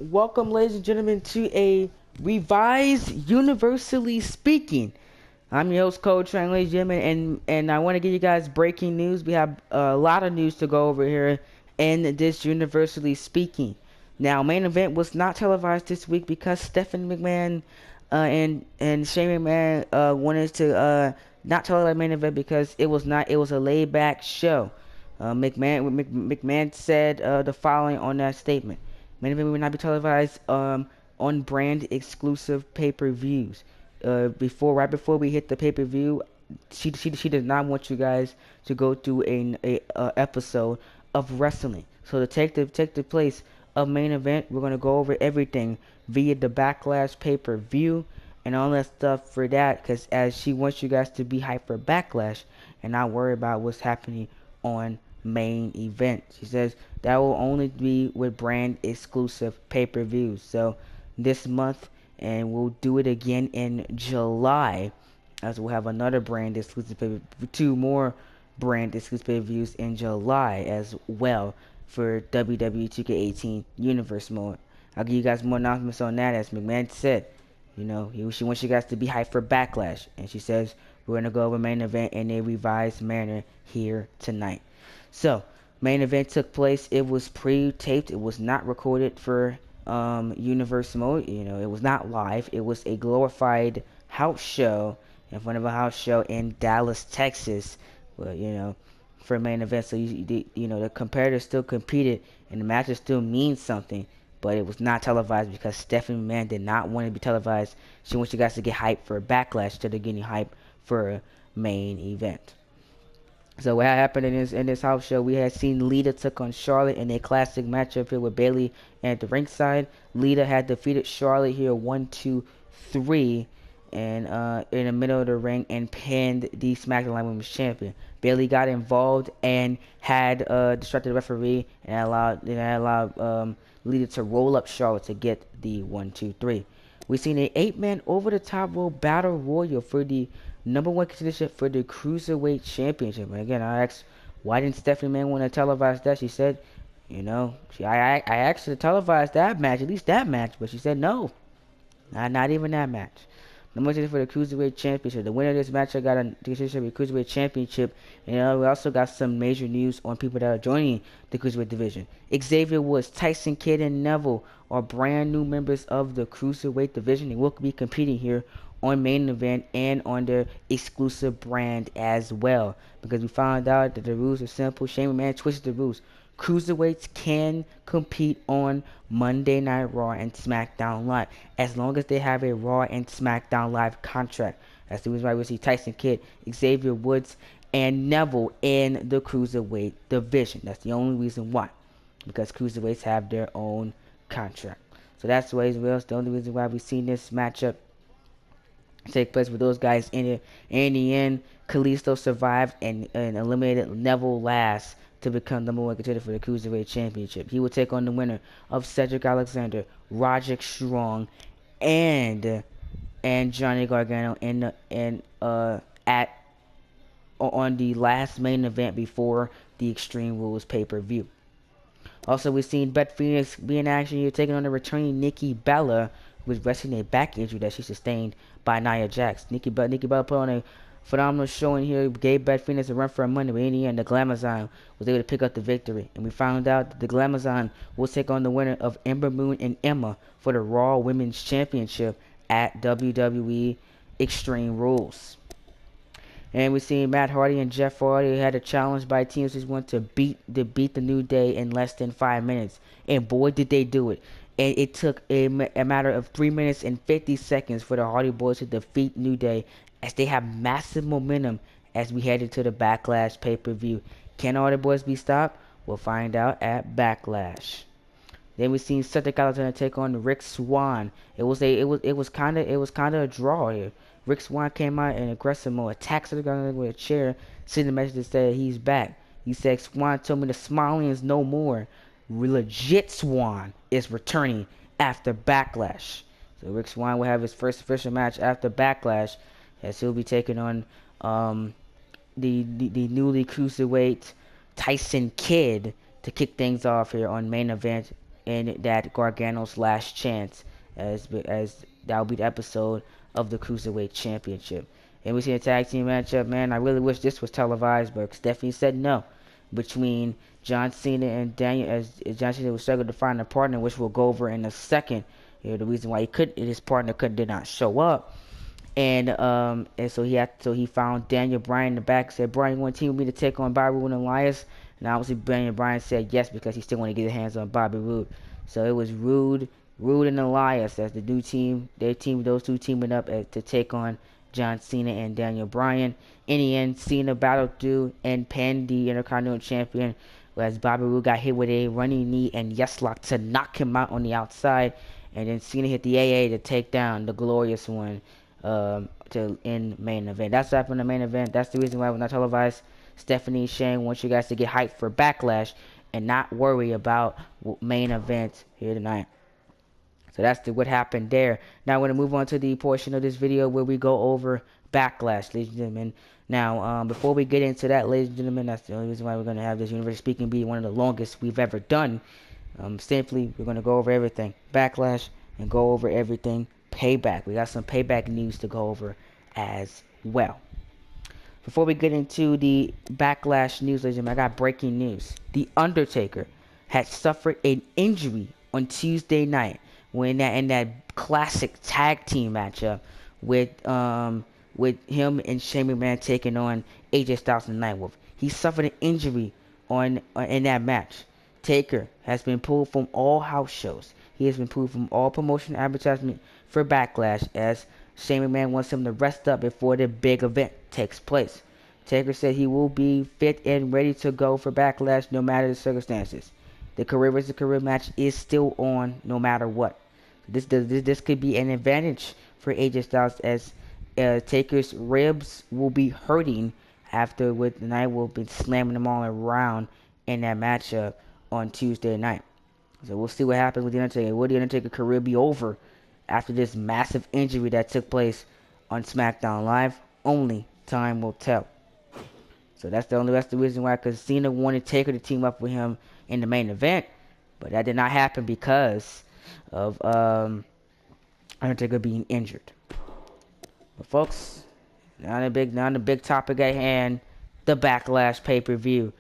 Welcome, ladies and gentlemen, to a revised Universally Speaking. I'm your host, Coach Trang, ladies and gentlemen, and I want to give you guys breaking news. We have a lot of news to go over here in this Universally Speaking. Now, main event was not televised this week because Stephanie McMahon and Shane McMahon wanted to not televise main event because it was a laid back show. McMahon said the following on that statement. Main event will not be televised on brand exclusive pay-per-views. Right before we hit the pay-per-view, she did not want you guys to go through a episode of wrestling. So to take the place of main event, we're gonna go over everything via the Backlash pay-per-view and all that stuff for that, because as she wants you guys to be hyped for Backlash and not worry about what's happening on main event. She says that will only be with brand exclusive pay-per-views. So this month, and we'll do it again in July, as we'll have another brand exclusive two more brand exclusive pay-per-views in July as well for WWE 2K18 Universe Mode. I'll give you guys more announcements on that. As McMahon said, she wants you guys to be hyped for Backlash, and she says we're gonna go over main event in a revised manner here tonight. So, main event took place. It was pre-taped. It was not recorded for Universe Mode. It was not live. It was a glorified house show in front of a house show in Dallas, Texas. Well, for main event. So the competitors still competed, and the matches still mean something. But it was not televised because Stephanie McMahon did not want it to be televised. She wants you guys to get hyped for a Backlash instead of getting hyped for a main event. So what happened in this house show, we had seen Lita took on Charlotte in a classic matchup here with Bayley at the ringside. Lita had defeated Charlotte here 1-2-3 and in the middle of the ring and pinned the SmackDown Live Women's Champion. Bayley got involved and had distracted the referee and allowed Lita to roll up Charlotte to get the 1-2-3. We've seen an 8-man over-the-top rope battle royal for the number one contention for the Cruiserweight Championship. And again, I asked, why didn't Stephanie McMahon want to televise that? She said, I asked her to televise that match, at least that match, but she said no, not even that match. Number one contention for the Cruiserweight Championship. The winner of this match got a contention for the Cruiserweight Championship. And we also got some major news on people that are joining the Cruiserweight division. Xavier Woods, Tyson Kidd, and Neville are brand new members of the Cruiserweight division. They will be competing here on main event and on their exclusive brand as well, because we found out that the rules are simple. Shane McMahon twisted the rules. Cruiserweights can compete on Monday Night Raw and SmackDown Live as long as they have a Raw and SmackDown Live contract. That's the reason why we see Tyson Kidd, Xavier Woods, and Neville in the Cruiserweight division. That's the only reason why, because Cruiserweights have their own contract. So that's the way as well. It's the only reason why we've seen this matchup take place with those guys in it. In the end, Kalisto survived and eliminated Neville last to become number one contender for the Cruiserweight Championship. He will take on the winner of Cedric Alexander, Roderick Strong, and Johnny Gargano on the last main event before the Extreme Rules pay-per-view. Also, we've seen Beth Phoenix be in action here, taking on the returning Nikki Bella, who was wrestling a back injury that she sustained by Nia Jax. Nikki Bella put on a phenomenal show in here, gave Beth Phoenix a run for her money, but in the end, the Glamazon was able to pick up the victory. And we found out that the Glamazon will take on the winner of Ember Moon and Emma for the Raw Women's Championship at WWE Extreme Rules. And we see Matt Hardy and Jeff Hardy had a challenge by teams who want to beat the New Day in less than 5 minutes. And boy, did they do it. And it took a matter of 3 minutes and 50 seconds for the Hardy Boys to defeat New Day, as they have massive momentum as we head into the Backlash pay-per-view. Can Hardy Boys be stopped? We'll find out at Backlash. Then we seen Cedric Alexander take on Rick Swann. It was kind of a draw here. Rick Swann came out in aggressive mode, attacked Cedric Alexander with a chair, sending a message that said he's back. He said, Swann told me the smiling is no more. Legit Swann is returning after Backlash. So Rick Swann will have his first official match after Backlash, as he'll be taking on the newly cruiserweight Tyson Kidd to kick things off here on main event in that Gargano's last chance, as that will be the episode of the Cruiserweight Championship. And we see a tag team matchup. Man, I really wish this was televised, but Stephanie said no. Between John Cena and Daniel, as John Cena was struggling to find a partner, which we'll go over in a second. You know, the reason why his partner did not show up. And so he found Daniel Bryan in the back, said, Bryan, you want to team with me to take on Bobby Roode and Elias? And obviously Daniel Bryan said yes, because he still wanted to get his hands on Bobby Roode. So it was Roode and Elias as the new team. Those two teaming up to take on John Cena and Daniel Bryan. In the end, Cena battled through and pinned the Intercontinental Champion, whereas Bobby Roode got hit with a running knee and yes lock to knock him out on the outside. And then Cena hit the AA to take down the Glorious One to end main event. That's what happened in the main event. That's the reason why we're not televised. Stephanie Shane wants you guys to get hyped for Backlash and not worry about main event here tonight. So that's what happened there. Now we're going to move on to the portion of this video where we go over Backlash, ladies and gentlemen. Now, before we get into that, ladies and gentlemen, that's the only reason why we're going to have this Universal Speaking be one of the longest we've ever done. Simply, we're going to go over everything Backlash and go over everything Payback. We got some Payback news to go over as well. Before we get into the Backlash news, ladies and gentlemen, I got breaking news. The Undertaker had suffered an injury on Tuesday night when in that classic tag team matchup with him and Shane McMahon taking on AJ Styles and Nightwolf. He suffered an injury in that match. Taker has been pulled from all house shows. He has been pulled from all promotion advertisement for Backlash, as Shane McMahon wants him to rest up before the big event takes place. Taker said he will be fit and ready to go for Backlash no matter the circumstances. The career versus career match is still on no matter what. This could be an advantage for AJ Styles, as Taker's ribs will be hurting after with the night will be slamming them all around in that matchup on Tuesday night. So we'll see what happens with the Undertaker. Will the Undertaker career be over after this massive injury that took place on SmackDown Live? Only time will tell. So that's the reason why, because Cena wanted Taker to team up with him in the main event, but that did not happen because of Undertaker being injured. But folks, now the big topic at hand, the Backlash pay-per-view.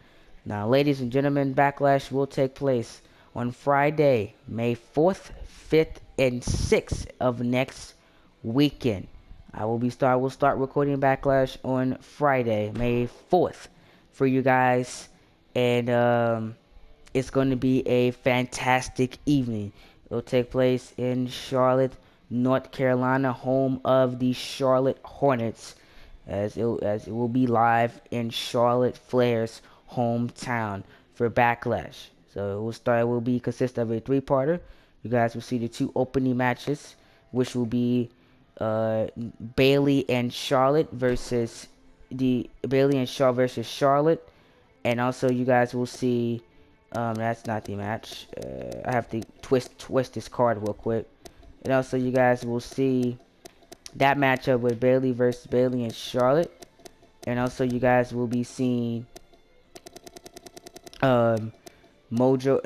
Now, ladies and gentlemen, Backlash will take place on Friday, May 4th, 5th, and 6th of next weekend. I will start recording Backlash on Friday, May 4th, for you guys, and it's going to be a fantastic evening. It will take place in Charlotte, North Carolina, home of the Charlotte Hornets, as it will be live in Charlotte Flair's hometown for Backlash. So it will consist of a 3-parter. You guys will see the 2 opening matches, which will be Bayley and Charlotte versus Charlotte, and also you guys will see that's not the match. I have to twist this card real quick. And also you guys will see that matchup with Bayley versus Bayley and Charlotte, and also you guys will be seeing Mojo,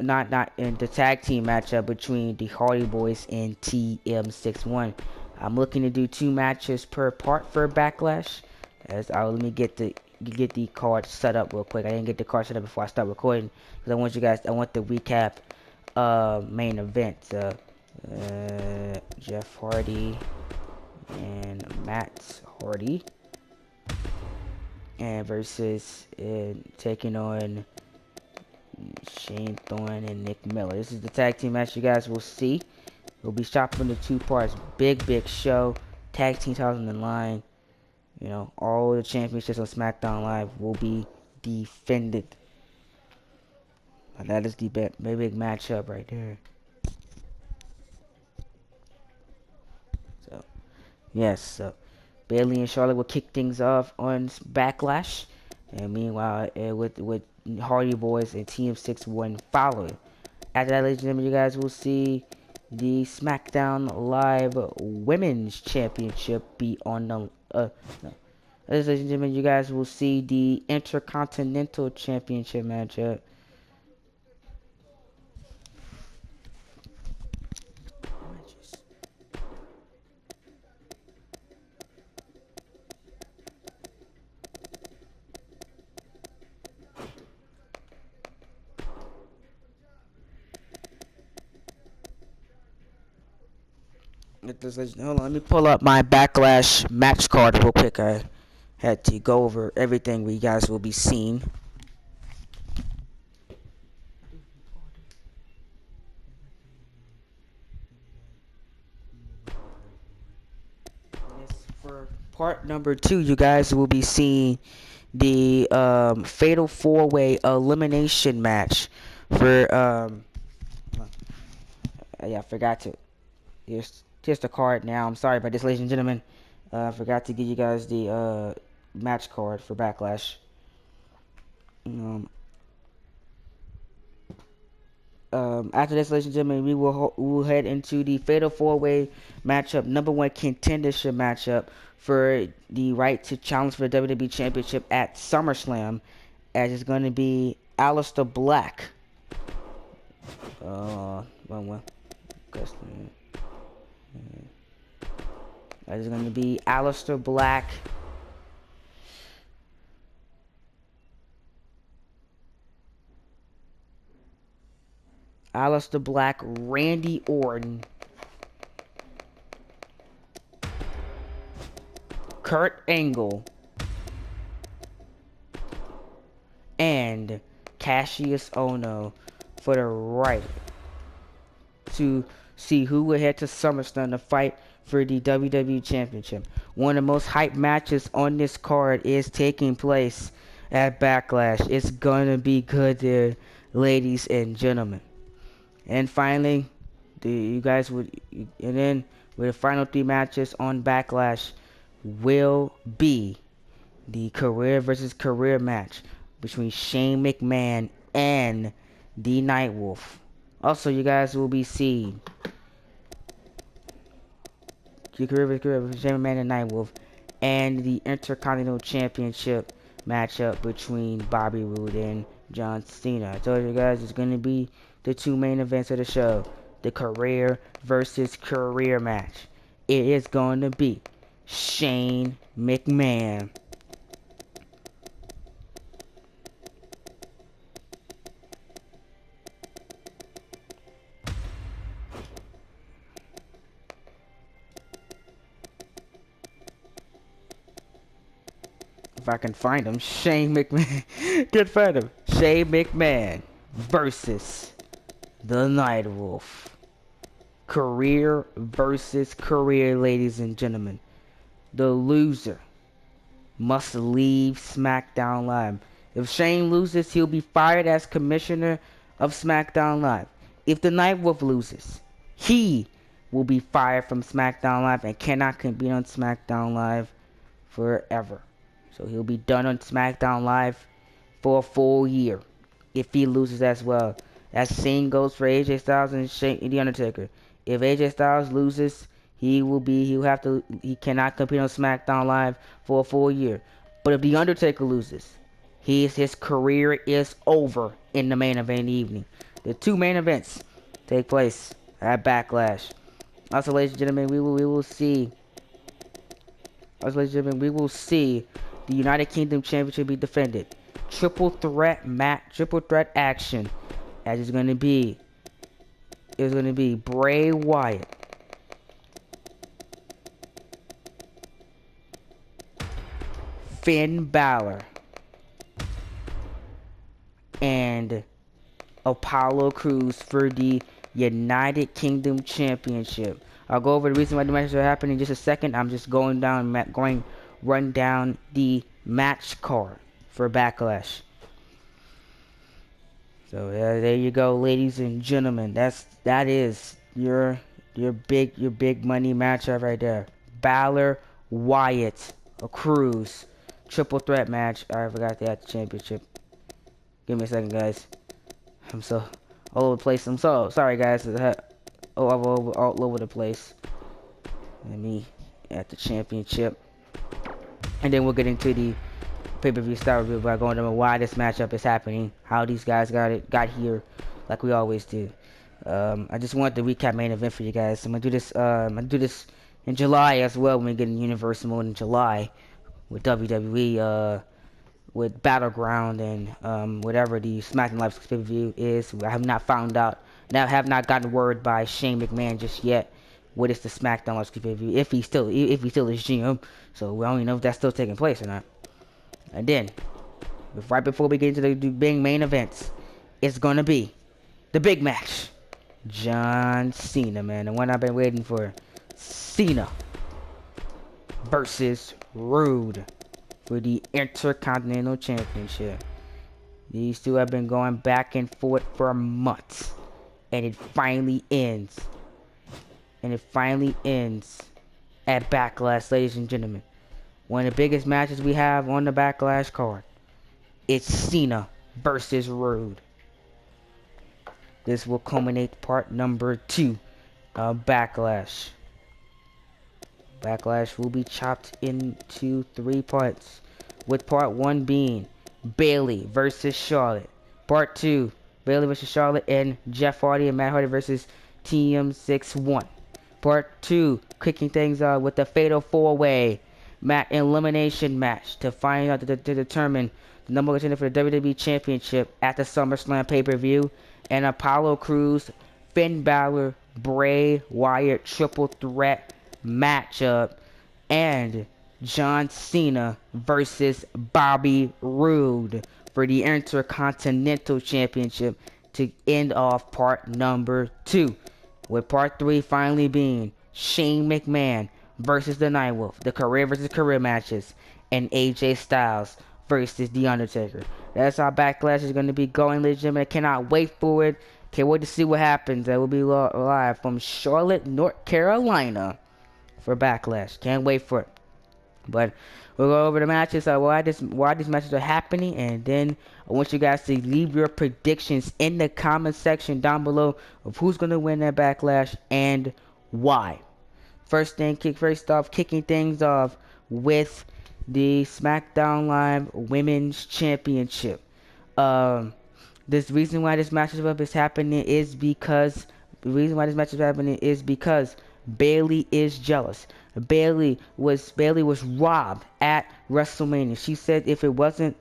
not in the tag team matchup between the Hardy Boys and TM61. I'm looking to do 2 matches per part for Backlash. Let me get the card set up real quick. I didn't get the card set up before I start recording because I want the recap main event. Jeff Hardy and Matt Hardy and versus taking on Shane Thorne and Nick Miller. This is the tag team match you guys will see. It'll be shot from the 2 parts. Big show. Tag team titles on the line. You know, all the championships on SmackDown Live will be defended. And that is the big matchup right there. So, yes. So, Bayley and Charlotte will kick things off on Backlash. And meanwhile, with Hardy Boys and TM61 following. After that, ladies and gentlemen, you guys will see the SmackDown Live Women's Championship be on the ladies and gentlemen, you guys will see the Intercontinental Championship matchup Hold on, let me pull up my Backlash match card real quick. I had to go over everything we guys will be seeing. For part number 2, you guys will be seeing the Fatal 4-Way elimination match for yeah, I forgot to. Here's the card now. I'm sorry about this, ladies and gentlemen. I forgot to give you guys the match card for Backlash. After this, ladies and gentlemen, we will head into the Fatal 4-Way matchup, number 1 contendership matchup for the right to challenge for the WWE Championship at SummerSlam, as it's going to be Aleister Black. That is going to be Aleister Black. Aleister Black, Randy Orton, Kurt Angle, and Cassius Ohno for the right to see who will head to SummerSlam to fight for the WWE Championship. One of the most hyped matches on this card is taking place at Backlash. It's gonna be good there, ladies and gentlemen. And finally, and then with the final 3 matches on Backlash will be the career versus career match between Shane McMahon and the Nightwolf. Also, you guys will be seeing the career versus career between Shane McMahon and Nightwolf, and the Intercontinental Championship matchup between Bobby Roode and John Cena. I told you guys it's going to be the 2 main events of the show, the career versus career match. It is going to be Shane McMahon if I can find him. Shane McMahon. Good find him. Shane McMahon versus the Nightwolf. Career versus career, ladies and gentlemen. The loser must leave SmackDown Live. If Shane loses, he'll be fired as commissioner of SmackDown Live. If the Nightwolf loses, he will be fired from SmackDown Live and cannot compete on SmackDown Live forever. So he'll be done on SmackDown Live for a full year if he loses as well. That same goes for AJ Styles and The Undertaker. If AJ Styles loses, he cannot compete on SmackDown Live for a full year. But if The Undertaker loses, his career is over in the main event evening. The 2 main events take place at Backlash. Also, ladies and gentlemen, we will see the United Kingdom Championship be defended. Triple threat action, as it's going to be Bray Wyatt, Finn Balor, and Apollo Crews for the United Kingdom Championship. I'll go over the reason why the matches are happening in just a second. I'm just run down the match card for Backlash. So there you go, ladies and gentlemen. That is your big money matchup right there. Balor, Wyatt, a Crews, triple threat match. I forgot they had the championship. Give me a second, guys. I'm so all over the place. I'm so sorry, guys. I'm all over the place. Let me at the championship, and then we'll get into the pay-per-view style review by going over why this matchup is happening, how these guys got here, like we always do. I just want to recap main event for you guys. I'm gonna do this in July as well when we get in Universal mode in July with WWE, with Battleground and whatever the SmackDown Live pay-per-view is. I have not found out. Now have not gotten word by Shane McMahon just yet what is the SmackDown Live pay-per-view if he still is GM. So we don't even know if that's still taking place or not. And then, right before we get into the big main events, it's gonna be the big match. John Cena, man, the one I've been waiting for. Cena versus Rude for the Intercontinental Championship. These two have been going back and forth for months. And it finally ends. And it finally ends at Backlash, ladies and gentlemen. One of the biggest matches we have on the Backlash card. It's Cena versus Rude. This will culminate part number 2 of Backlash. Backlash will be chopped into 3 parts, with part 1 being Bayley versus Charlotte. Part 2, Bayley versus Charlotte and Jeff Hardy and Matt Hardy versus TM61. Part 2, kicking things off with the Fatal 4-Way elimination match to find out to determine the number one contender for the WWE Championship at the SummerSlam pay-per-view, and Apollo Crews, Finn Balor, Bray Wyatt triple threat matchup, and John Cena versus Bobby Roode for the Intercontinental Championship to end off part number 2, with part 3 finally being Shane McMahon versus the Nightwolf, the career versus career matches, and AJ Styles versus The Undertaker. That's how Backlash is going to be going, ladies and gentlemen. I cannot wait for it. Can't wait to see what happens. That will be live from Charlotte, North Carolina for Backlash. Can't wait for it. But we'll go over the matches, why these matches are happening, and then I want you guys to leave your predictions in the comment section down below of who's going to win that Backlash and why. First off, kicking things off with the SmackDown Live Women's Championship. This reason why this matchup is happening is because Bayley is jealous. Bayley was robbed at WrestleMania. She said if it wasn't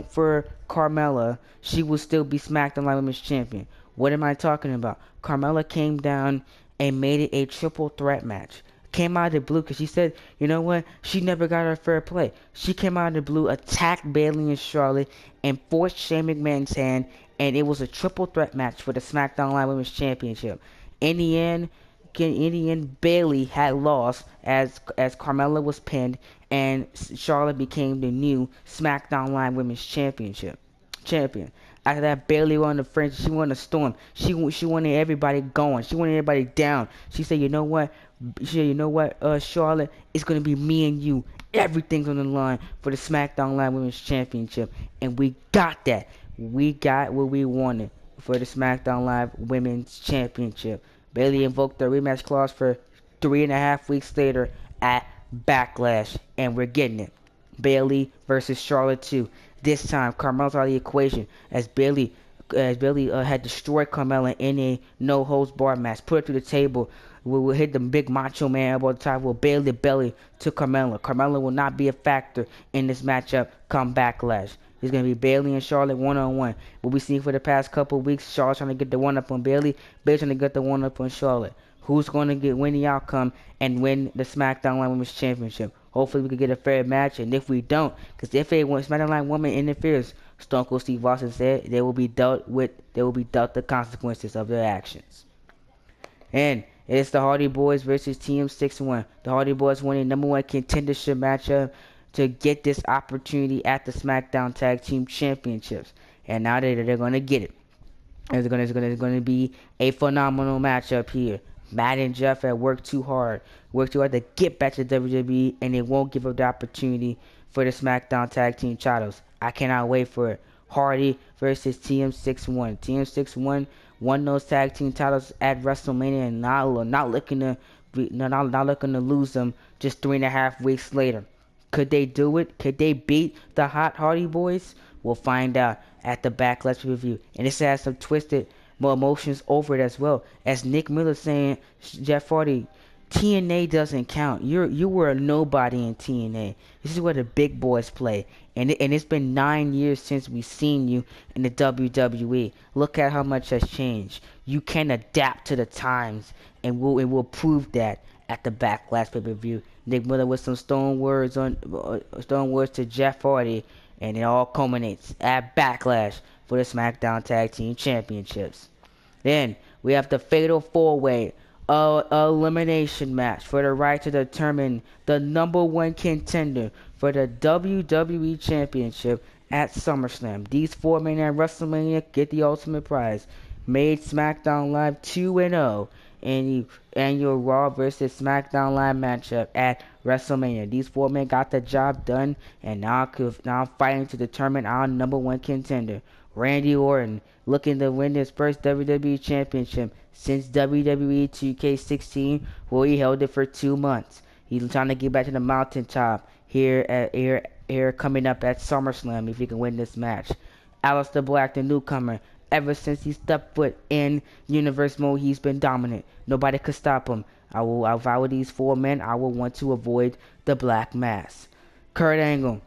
for Carmella, she would still be SmackDown Live Women's Champion. What am I talking about? Carmella came down and made it a triple threat match. Came out of the blue because she said, you know what? She never got her fair play. She came out of the blue, attacked Bayley and Charlotte, and forced Shane McMahon's hand, and it was a triple threat match for the SmackDown Live Women's Championship. In the end, Bayley had lost as Carmella was pinned, and Charlotte became the new SmackDown Live Women's champion. After that, Bayley won the frenzy. She won the storm. She wanted everybody going. She wanted everybody down. She said, you know what, Charlotte, it's gonna be me and you. Everything's on the line for the SmackDown Live Women's Championship, and we got that. We got what we wanted for the SmackDown Live Women's Championship. Bayley invoked the rematch clause for 3.5 weeks later at Backlash, and we're getting it. Bayley versus Charlotte 2. This time, Carmella's out of the equation as Bayley had destroyed Carmella in a no-holds-barred match. Put her through the table. We will hit the big macho man elbow at the top. Will Bayley belly to Carmella. Carmella will not be a factor in this matchup come Backlash. It's going to be Bayley and Charlotte one-on-one. What we've seen for the past couple of weeks, Charlotte trying to get the one-up on Bayley. Bayley trying to get the one-up on Charlotte. Who's going to win the outcome and win the SmackDown Live Women's Championship? Hopefully we can get a fair match, and if we don't, because if a SmackDown Live woman interferes, Stone Cold Steve Austin said they will be dealt the consequences of their actions. And it's the Hardy Boys versus TM61. The Hardy Boys winning number 1 contendership matchup to get this opportunity at the SmackDown Tag Team Championships, and now they're going to get it. It's going to be a phenomenal matchup here. Matt and Jeff have worked too hard to get back to WWE, and they won't give up the opportunity for the SmackDown Tag Team titles. I cannot wait for it. Hardy versus TM61. TM61 won those tag team titles at WrestleMania, and not looking to lose them just 3.5 weeks later. Could they do it? Could they beat the hot Hardy Boys? We'll find out at the Backlash review. And this has some twisted emotions over it as well. As Nick Miller saying, Jeff Hardy, TNA doesn't count. You were a nobody in TNA. This is where the big boys play. And it's been 9 years since we've seen you in the WWE. Look at how much has changed. You can adapt to the times, and we'll prove that at the Backlash pay-per-view. Nick Miller with some stone words to Jeff Hardy, and it all culminates at Backlash for the SmackDown Tag Team Championships. Then we have the Fatal 4-Way elimination match for the right to determine the number one contender for the WWE Championship at SummerSlam. These 4 men at WrestleMania get the ultimate prize. Made SmackDown Live 2-0 in the annual Raw vs. SmackDown Live matchup at WrestleMania. These 4 men got the job done, and now fighting to determine our number one contender. Randy Orton looking to win his first WWE Championship since WWE 2K16, where he held it for 2 months. He's trying to get back to the mountaintop here coming up at SummerSlam if he can win this match. Aleister Black, the newcomer, ever since he stepped foot in Universe mode, he's been dominant. Nobody could stop him. If I were these 4 men, I would want to avoid the Black Mass. Kurt Angle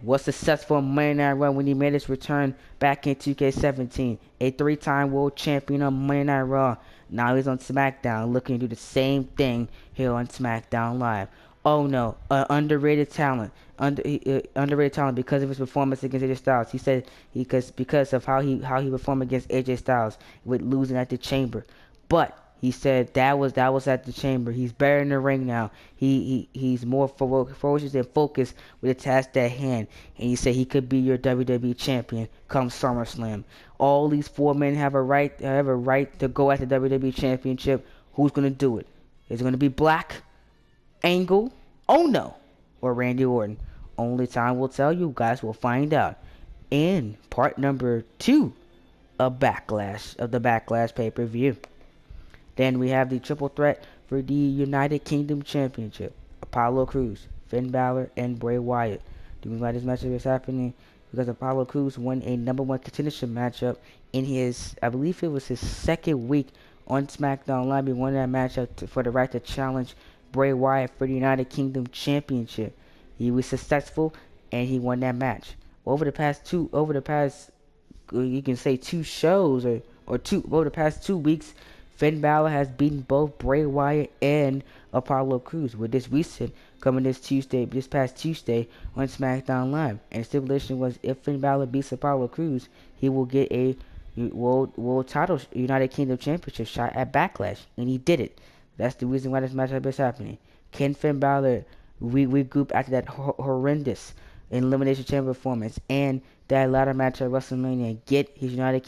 was successful in Monday Night Raw when he made his return back in 2K17. A 3-time world champion on Monday Night Raw. Now he's on SmackDown looking to do the same thing here on SmackDown Live. Oh no, underrated talent. Underrated talent because of his performance against AJ Styles. He said because of how he performed against AJ Styles with losing at the Chamber. But he said that was at the Chamber. He's better in the ring now. He's more ferocious and focused with the task at hand. And he said he could be your WWE champion come SummerSlam. All these 4 men have a right to go at the WWE championship. Who's gonna do it? Is it gonna be Black, Angle, oh no, or Randy Orton? Only time will tell. You guys will find out in part number 2 of the Backlash pay-per-view. Then we have the triple threat for the United Kingdom Championship. Apollo Crews, Finn Balor, and Bray Wyatt. The reason why this matchup is happening because Apollo Crews won a number one contendership matchup in his, I believe it was his 2nd week on SmackDown Live. He won that matchup for the right to challenge Bray Wyatt for the United Kingdom Championship. He was successful and he won that match. Over the past you can say 2 shows over the past 2 weeks, Finn Balor has beaten both Bray Wyatt and Apollo Crews, with this recent coming this past Tuesday on SmackDown Live. And the stipulation was if Finn Balor beats Apollo Crews, he will get a world title United Kingdom Championship shot at Backlash, and he did it. That's the reason why this matchup is happening. Can Finn Balor regroup after that horrendous Elimination Chamber performance and that ladder match at WrestleMania and get the United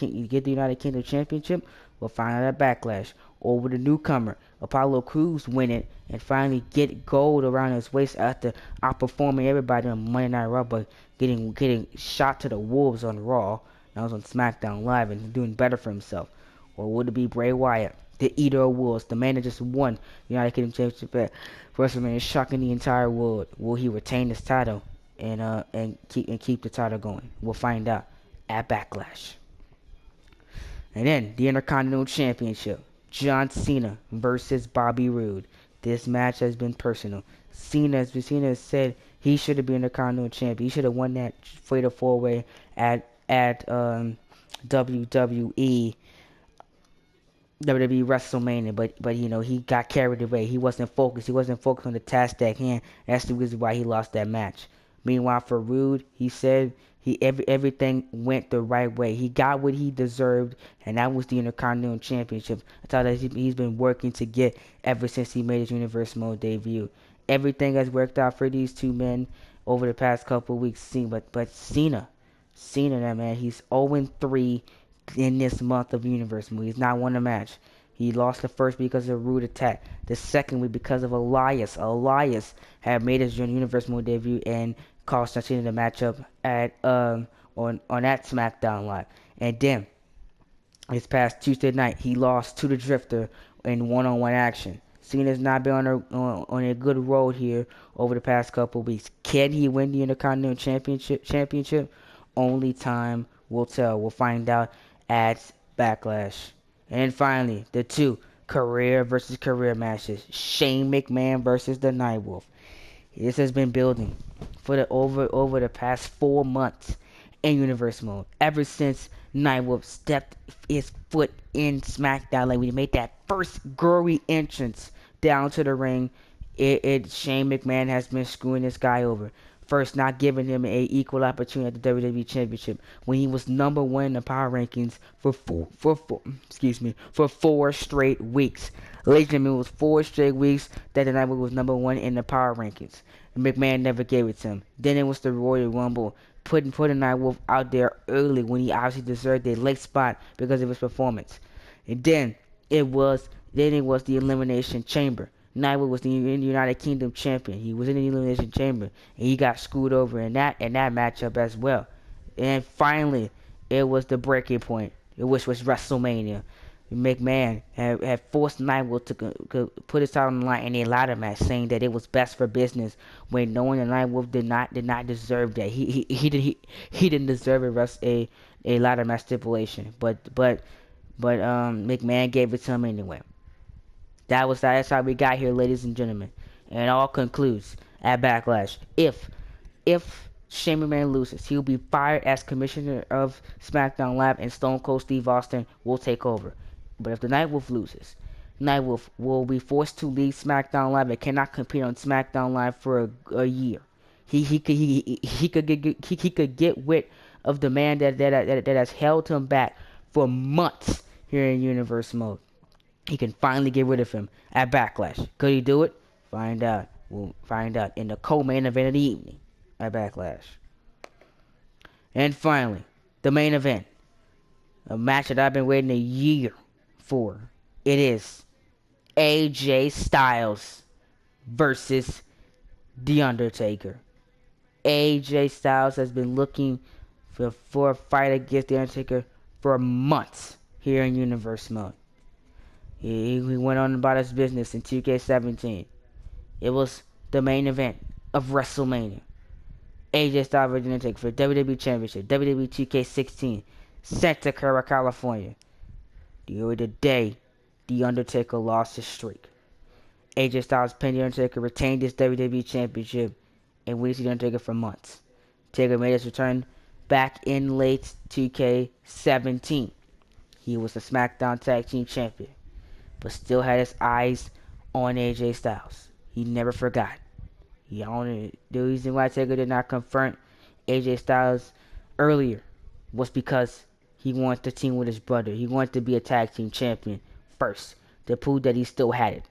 Kingdom Championship? We'll find out at Backlash. Or will the newcomer Apollo Crews win it and finally get gold around his waist after outperforming everybody on Monday Night Raw, but getting shot to the wolves on Raw? That was on SmackDown Live and doing better for himself. Or would it be Bray Wyatt, the Eater of Wolves, the man that just won the United Kingdom Championship at WrestleMania, shocking the entire world? Will he retain his title and keep the title going? We'll find out at Backlash. And then the Intercontinental Championship, John Cena versus Bobby Roode. This match has been personal. Cena said he should have been Intercontinental Champion. He should have won that Fatal 4-Way at WWE WrestleMania, but he got carried away. He wasn't focused. He wasn't focused on the task at hand. That's the reason why he lost that match. Meanwhile, for Roode, he said everything went the right way. He got what he deserved, and that was the Intercontinental Championship. That's all that he's been working to get ever since he made his Universe Mode debut. Everything has worked out for these 2 men over the past couple of weeks. But Cena, that man, he's 0-3 in this month of Universe Mode. He's not won a match. He lost the first week because of Roode attack. The second week because of Elias. Elias had made his Universe Mode debut and caused Cena the matchup at on that SmackDown Live. And then this past Tuesday night, he lost to the Drifter in one-on-one action. Cena's not been on a good road here over the past couple of weeks. Can he win the Intercontinental Championship? Only time will tell. We'll find out at Backlash. And finally, the 2 career versus career matches. Shane McMahon versus the Nightwolf. This has been building for the over the past 4 months in Universe Mode. Ever since Nightwolf stepped his foot in SmackDown, like when he made that first gory entrance down to the ring, Shane McMahon has been screwing this guy over. First, not giving him a equal opportunity at the WWE Championship when he was number one in the power rankings for 4 straight weeks. Ladies and gentlemen, it was 4 straight weeks that the Nightwolf was number one in the power rankings. And McMahon never gave it to him. Then it was the Royal Rumble, putting Nightwolf out there early when he obviously deserved a late spot because of his performance. And then it was the Elimination Chamber. Nightwolf was the United Kingdom champion. He was in the Elimination Chamber, and he got screwed over in that matchup as well. And finally, it was the breaking point, which was WrestleMania. McMahon had forced Nightwolf to put his title on the line in a ladder match, saying that it was best for business, when knowing that Nightwolf did not deserve that. He didn't deserve a ladder match stipulation, but McMahon gave it to him anyway. That's how we got here, ladies and gentlemen. And it all concludes at Backlash. If Shane McMahon loses, he will be fired as commissioner of SmackDown Live, and Stone Cold Steve Austin will take over. But if the Nightwolf loses, Nightwolf will be forced to leave SmackDown Live and cannot compete on SmackDown Live for a year. He could get rid of the man that has held him back for months here in Universe Mode. He can finally get rid of him at Backlash. Could he do it? Find out. We'll find out in the co-main event of the evening at Backlash. And finally, the main event. A match that I've been waiting a year for. It is AJ Styles versus The Undertaker. AJ Styles has been looking for a fight against The Undertaker for months here in Universe Mode. He went on about his business in 2K17. It was the main event of WrestleMania. AJ Styles versus Undertaker for WWE Championship, WWE 2K16, Santa Clara, California. The day The Undertaker lost his streak. AJ Styles pinned The Undertaker, retained his WWE Championship, and we see The Undertaker for months. Taker made his return back in late 2K17. He was the SmackDown Tag Team Champion, but still had his eyes on AJ Styles. He never forgot. The reason why Taker did not confront AJ Styles earlier was because he wanted to team with his brother. He wanted to be a tag team champion first to prove that he still had it.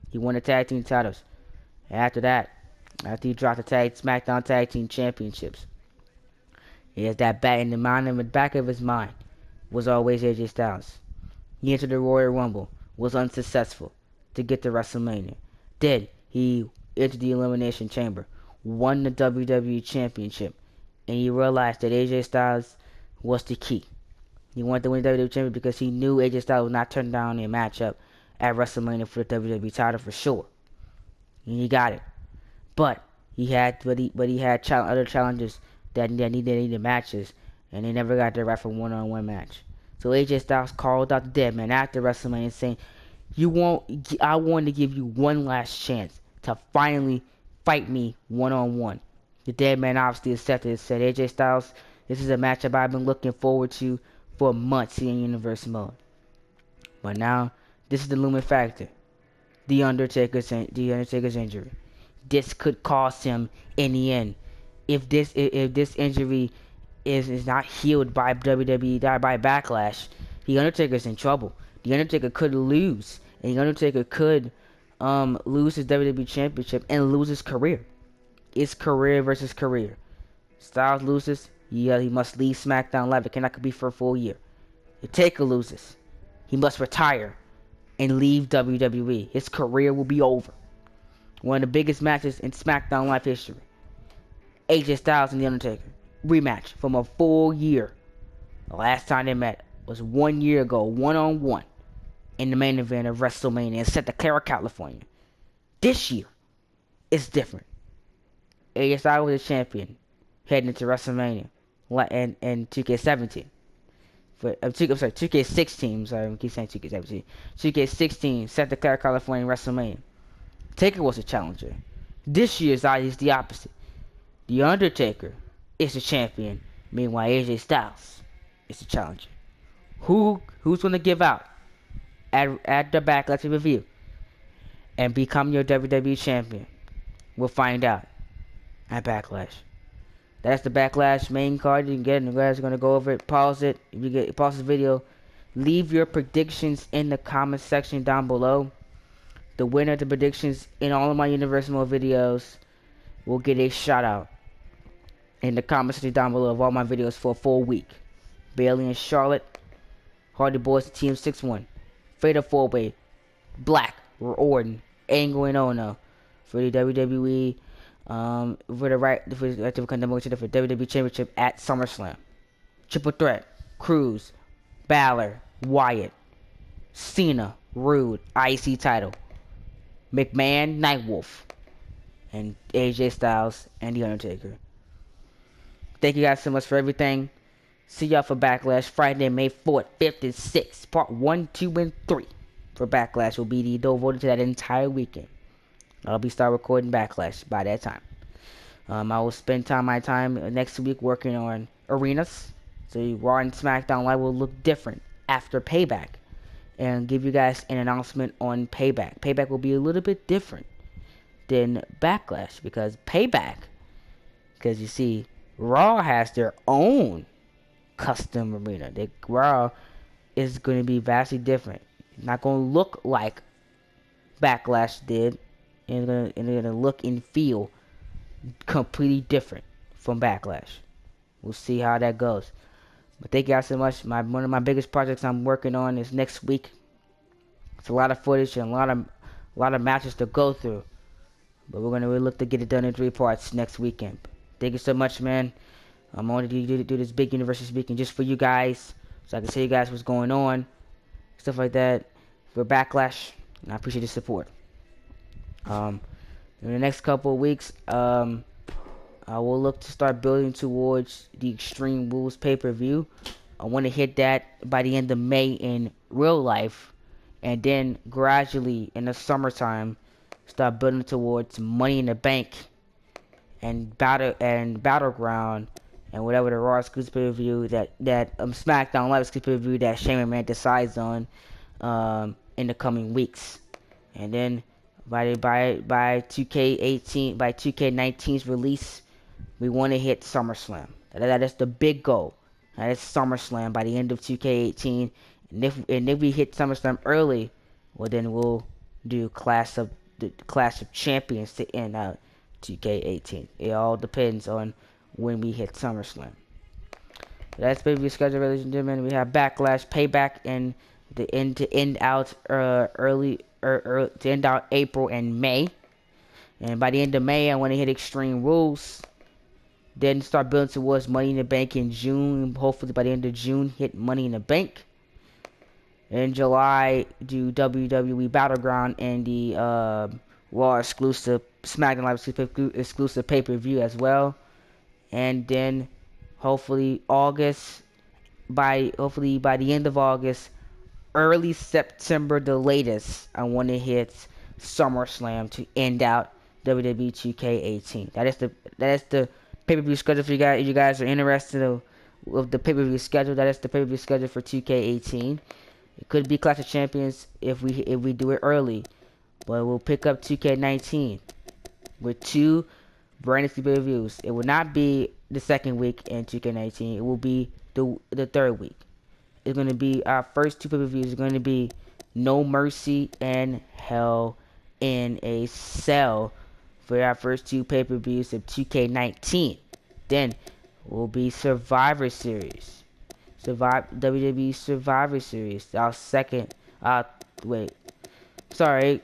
He won the tag team titles. And after that, after he dropped the SmackDown Tag Team Championships, he has that back in the back of his mind was always AJ Styles. He entered the Royal Rumble, was unsuccessful to get to WrestleMania. Then he entered the Elimination Chamber, won the WWE Championship, and he realized that AJ Styles was the key. He wanted to win the WWE Championship because he knew AJ Styles would not turn down a matchup at WrestleMania for the WWE title for sure. And he got it. But he had other challenges that needed matches, and they never got the right for one-on-one match. So AJ Styles called out the dead man after WrestleMania, saying, I want to give you one last chance to finally fight me one-on-one. The dead man obviously accepted and said, AJ Styles, this is a matchup I've been looking forward to for months in Universe Mode. But now, this is the looming factor. The Undertaker's injury. This could cost him in the end. If this injury is not healed by WWE, by Backlash, The Undertaker's in trouble. The Undertaker could lose, and The Undertaker could lose his WWE Championship and lose his career. It's career versus career. Styles loses, he must leave SmackDown Live. It cannot be for a full year. If Taker loses, he must retire and leave WWE. His career will be over. One of the biggest matches in SmackDown Live history. AJ Styles and The Undertaker. Rematch from a full year. The last time they met was 1 year ago, one-on-one, in the main event of WrestleMania in Santa Clara, California. This year, it's different. AJ Styles was a champion heading into WrestleMania and 2K17. For I'm sorry, 2K16. Sorry, I keep saying 2K17. 2K16, Santa Clara, California, WrestleMania. Taker was a challenger. This year's is the opposite. The Undertaker is the champion. Meanwhile, AJ Styles is the challenger. Who's gonna give out at the Backlash review and become your WWE champion? We'll find out at Backlash. That's the Backlash main card. You can get it. You guys are gonna go over it. Pause it. If you get pause the video, leave your predictions in the comment section down below. The winner of the predictions in all of my Universal Mode videos will get a shout out in the comment section down below of all my videos for a full week. Bailey and Charlotte, Hardy Boys, Team 6-1, Fatal 4-Way, Black, Orton, Angle, and Ono for the WWE. For WWE Championship at SummerSlam. Triple threat: Cruz, Balor, Wyatt, Cena, Rude, IC title, McMahon, Nightwolf, and AJ Styles and The Undertaker. Thank you guys so much for everything. See y'all for Backlash Friday, May 4th, 5th, and 6th. Part 1, 2, and 3 for Backlash will be devoted to that entire weekend. I'll be start recording Backlash by that time. I will spend my time next week working on arenas. So Raw and SmackDown Live will look different after Payback. And give you guys an announcement on Payback. Payback will be a little bit different than Backlash. Because you see, Raw has their own custom arena. Raw is going to be vastly different. It's not going to look like Backlash did. And it's going to look and feel completely different from Backlash. We'll see how that goes. But thank you guys so much. One of my biggest projects I'm working on is next week. It's a lot of footage and a lot of matches to go through. But we're gonna really look to get it done in 3 parts next weekend. Thank you so much, man. I'm only to do this big Universal Speaking just for you guys, so I can tell you guys what's going on, stuff like that for Backlash. And I appreciate the support. In the next couple of weeks, I will look to start building towards the Extreme Rules pay-per-view. I want to hit that by the end of May in real life, and then gradually in the summertime start building towards Money in the Bank and Battleground and whatever the Raw exclusive pay-per-view that SmackDown Live exclusive pay-per-view that Shane McMahon decides on in the coming weeks. And then by 2K19's release, we want to hit SummerSlam. That is the big goal. That is SummerSlam by the end of 2K18. And if we hit SummerSlam early, well then we'll do Clash of Champions to end out 2K18. It all depends on when we hit SummerSlam. That's pay-per-view schedule, ladies and gentlemen. We have Backlash, Payback, and to end out April and May. And by the end of May, I want to hit Extreme Rules. Then start building towards Money in the Bank in June. Hopefully by the end of June, hit Money in the Bank. In July, do WWE Battleground and the Raw exclusive, SmackDown Live exclusive pay-per-view as well. And then hopefully by the end of August, early September the latest, I want to hit SummerSlam to end out WWE 2K18. That is the pay-per-view schedule for you guys. If you guys are interested with the pay-per-view schedule, that is the pay-per-view schedule for 2K18. It could be Clash of Champions if we do it early, but we'll pick up 2K19 with 2 brand new pay-per-views. It will not be the second week in 2K19. It will be the third week. It's going to be our first 2 pay-per-views. It's going to be No Mercy and Hell in a Cell for our first 2 pay-per-views of 2K19. Then will be Survivor Series. WWE Survivor Series. Our second I'm sorry.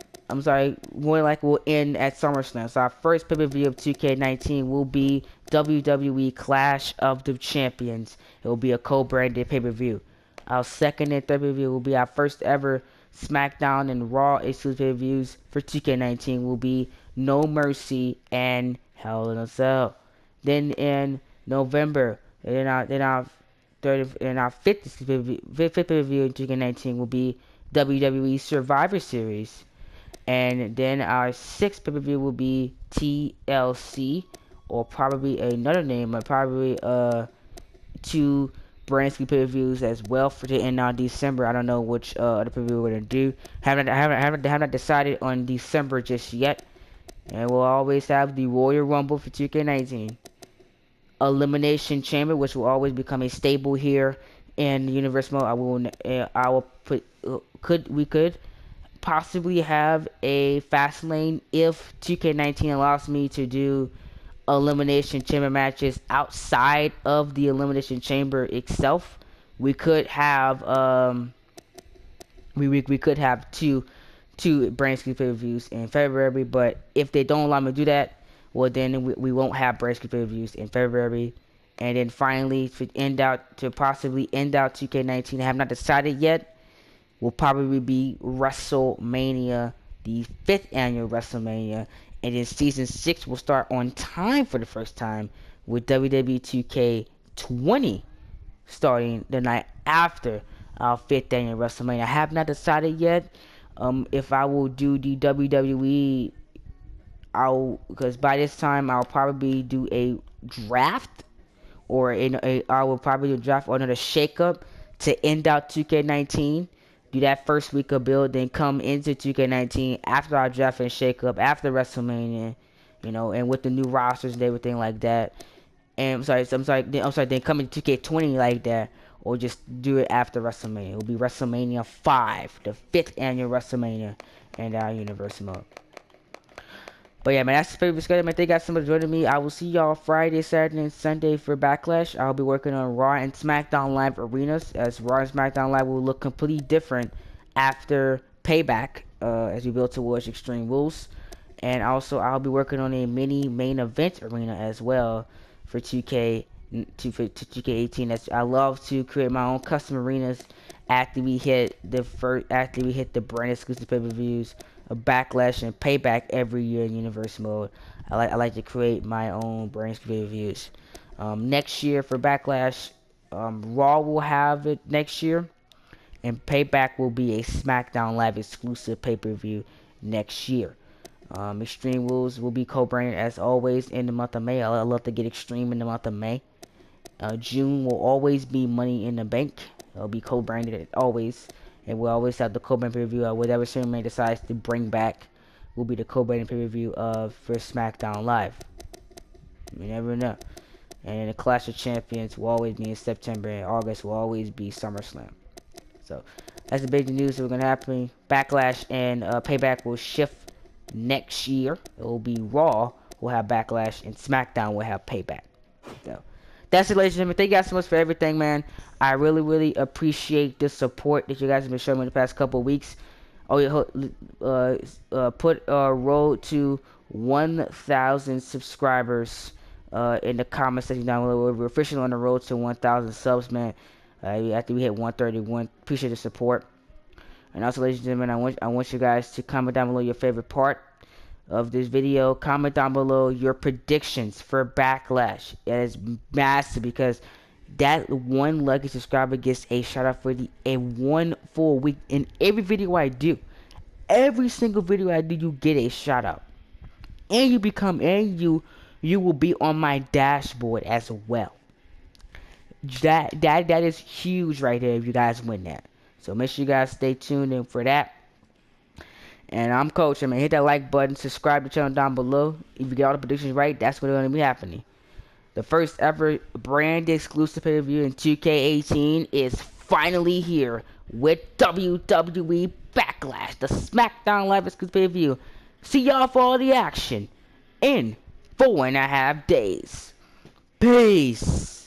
More like we'll end at SummerSlam. So our first pay-per-view of 2K19 will be WWE Clash of the Champions. It will be a co-branded pay-per-view. Our second and third pay-per-view will be our first ever SmackDown and Raw exclusive pay-per-views for 2K19 will be No Mercy and Hell in a Cell. Then in November, then our third and our fifth pay-per-view in 2K19 will be WWE Survivor Series. And then our sixth pay-per-view will be TLC, or probably another name, or probably two brand new pay-per-views as well for the end of December. I don't know which other pay-per-view we're gonna do. Haven't decided on December just yet. And we'll always have the Royal Rumble for 2K19. Elimination Chamber, which will always become a staple here in Universe Mode. I will put we could possibly have a fast lane if 2K19 allows me to do Elimination Chamber matches outside of the Elimination Chamber itself. We could have we could have two brand new pay-per-views in February, but if they don't allow me to do that, well then we won't have brand new pay-per-views in February. And then finally, to possibly end out 2K19, I have not decided yet, will probably be WrestleMania, the 5th annual WrestleMania. And then Season 6 will start on time for the first time with WWE 2K20 starting the night after our 5th annual WrestleMania. I have not decided yet if I will do the WWE, because by this time I'll probably do a draft, or I will probably do a draft or another shakeup to end out 2K19. Do that first week of build, then come into 2K19 after our draft and shakeup, after WrestleMania, and with the new rosters and everything like that. And I'm sorry, then come into 2K20 like that, or just do it after WrestleMania. It will be WrestleMania 5, the 5th annual WrestleMania, and our Universe Mode. But yeah, man, that's the favorite schedule, man. Thank you guys so much for joining me. I will see y'all Friday, Saturday, and Sunday for Backlash. I'll be working on Raw and SmackDown Live arenas, as Raw and SmackDown Live will look completely different after Payback, as we build towards Extreme Rules. And also, I'll be working on a mini main event arena as well for 2K18. I love to create my own custom arenas after we hit the brand exclusive pay-per-views, a Backlash and Payback every year in Universe Mode. I like to create my own brand exclusive pay-per-views. Next year for Backlash, Raw will have it next year, and Payback will be a SmackDown Live exclusive pay-per-view next year. Extreme Rules will be co-branded as always in the month of May. I love to get Extreme in the month of May. June will always be Money in the Bank. It'll be co-branded always, and we'll always have the co-branded pay-per-view. Whatever Superman decides to bring back will be the co-branded pay-per-view for SmackDown Live. You never know. And the Clash of Champions will always be in September, and August will always be SummerSlam. So that's the big news that we're gonna happen. Backlash and Payback will shift next year. It will be Raw will have Backlash, and SmackDown will have Payback. So that's it, ladies and gentlemen. Thank you guys so much for everything, man. I really, really appreciate the support that you guys have been showing me the past couple of weeks. Oh yeah, put a road to 1,000 subscribers in the comment section down below. We're officially on the road to 1,000 subs, man. After we hit 131, appreciate the support. And also, ladies and gentlemen, I want you guys to comment down below your favorite part of this video. Comment down below your predictions for Backlash. It is massive, because that one lucky subscriber gets a shout out for a 1 full week. In every video I do, every single video I do, you get a shout out, and you will be on my dashboard as well. That is huge right there if you guys win that. So make sure you guys stay tuned in for that. And I'm Coach. Hit that like button, subscribe to the channel down below. If you get all the predictions right, that's what's going to be happening. The first ever brand exclusive pay-per-view in 2K18 is finally here with WWE Backlash, the SmackDown Live exclusive pay-per-view. See y'all for all the action in 4.5 days. Peace.